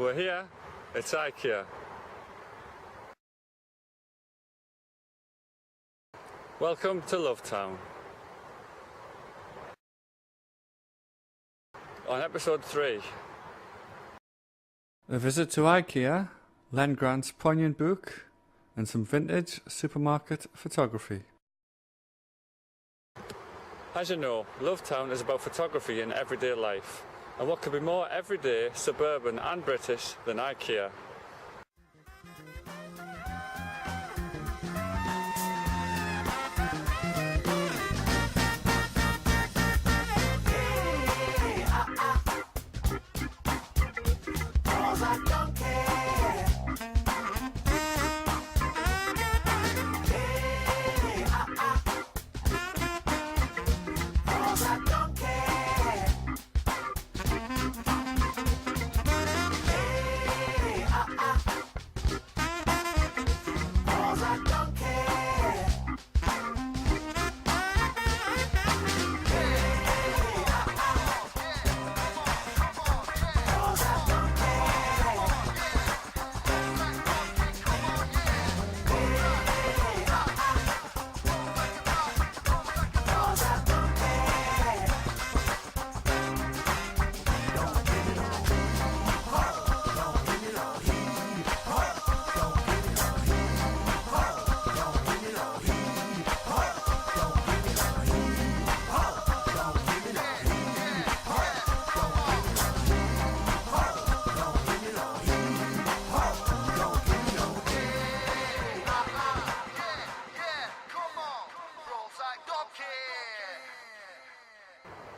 We're here, it's Ikea. Welcome to Lovetown. On episode 3. A visit to Ikea, Len Grant's poignant book, and some vintage supermarket photography. As you know, Lovetown is about photography in everyday life, and what could be more everyday, suburban and British than Ikea?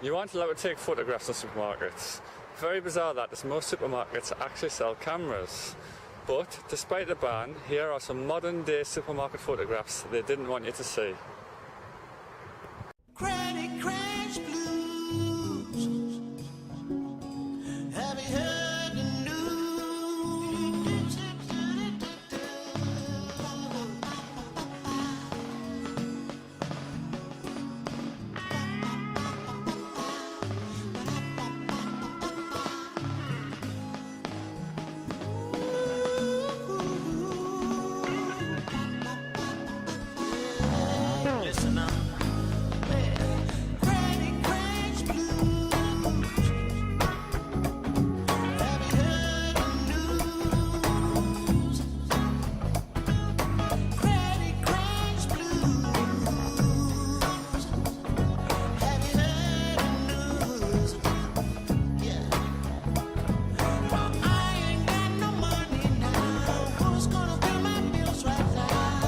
You aren't allowed to take photographs in supermarkets. Very bizarre that, as most supermarkets actually sell cameras. But despite the ban, here are some modern day supermarket photographs they didn't want you to see. Credit crash blues. Have you heard the news? Listen up. Credit crash blues. Have you heard the news? Credit crash blues. Have you heard the news? Yeah. Well, I ain't got no money now. Who's gonna pay my bills right now?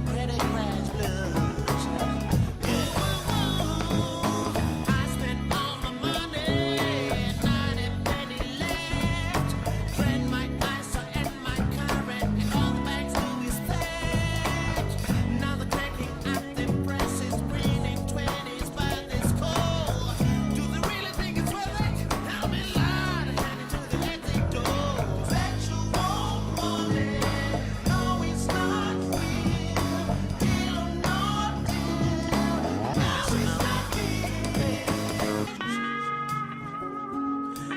Credit crash blues. Yeah. I spent all my money, not a penny left. Drained my ISA and my current, and all the banks do is theft. Now the cracking at the press is breathing 20s by this cold. Do they really think it's worth it? Help me, Lord, hand it to the exit door. Bet you want money. No, it's not real. Deal or no deal. Now it's not real.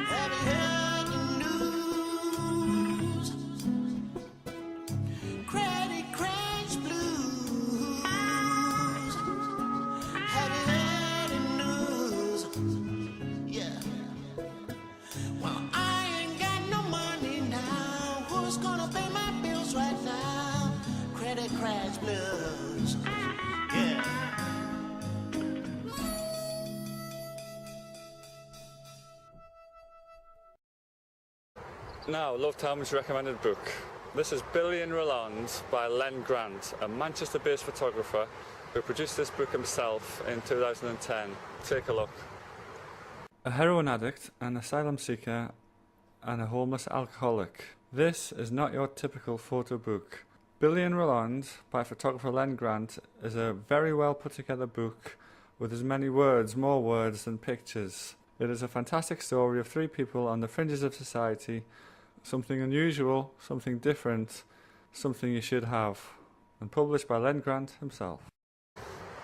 Have you heard the news? Credit crash blues. Have you heard the news? Yeah. Well, I ain't got no money now. Who's gonna pay my bills right now? Credit crash blues. Yeah. Now, Lovetown's recommended book. This is Billy and Roland by Len Grant, a Manchester-based photographer who produced this book himself in 2010. Take a look. A heroin addict, an asylum seeker, and a homeless alcoholic. This is not your typical photo book. Billy and Roland by photographer Len Grant is a very well put together book with as many words, more words than pictures. It is a fantastic story of 3 people on the fringes of society, something unusual, something different, something you should have, and published by Len Grant himself.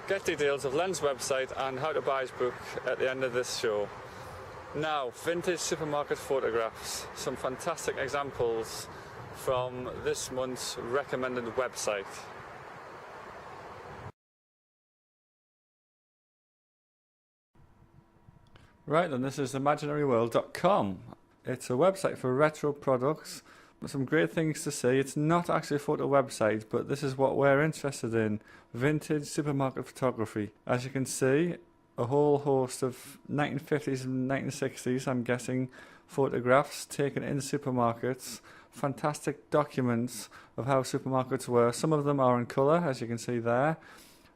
Get details of Len's website and how to buy his book at the end of this show. Now, vintage supermarket photographs. Some fantastic examples from this month's recommended website. Right, then this is imaginaryworld.com. It's a website for retro products. Some great things to see. It's not actually a photo website, but this is what we're interested in. Vintage supermarket photography. As you can see, a whole host of 1950s and 1960s, I'm guessing, photographs taken in supermarkets. Fantastic documents of how supermarkets were. Some of them are in colour, as you can see there.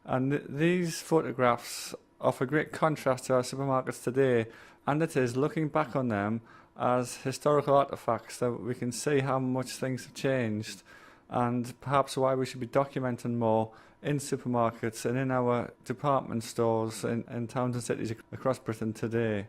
And these photographs offer great contrast to our supermarkets today, and it is looking back on them as historical artefacts that we can see how much things have changed, and perhaps why we should be documenting more in supermarkets and in our department stores in towns and cities across Britain today.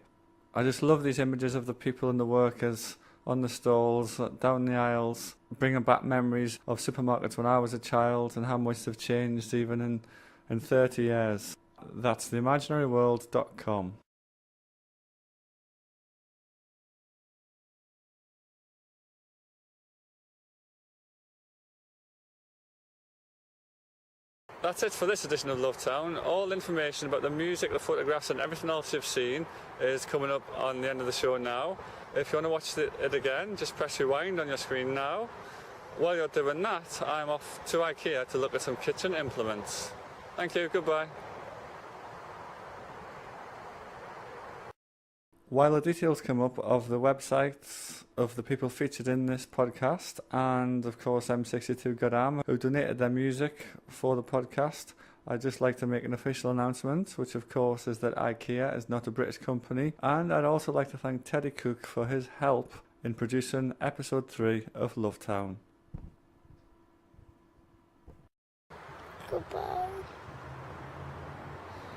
I just love these images of the people and the workers on the stalls, down the aisles, bringing back memories of supermarkets when I was a child and how much they've changed even in 30 years. That's theimaginaryworld.com. That's it for this edition of Lovetown. All information about the music, the photographs and everything else you've seen is coming up on the end of the show now. If you want to watch it again, just press rewind on your screen now. While you're doing that, I'm off to Ikea to look at some kitchen implements. Thank you, goodbye. While the details come up of the websites of the people featured in this podcast, and of course M62 Godam, who donated their music for the podcast, I'd just like to make an official announcement, which of course is that Ikea is not a British company, and I'd also like to thank Teddy Cook for his help in producing episode 3 of Lovetown. Goodbye.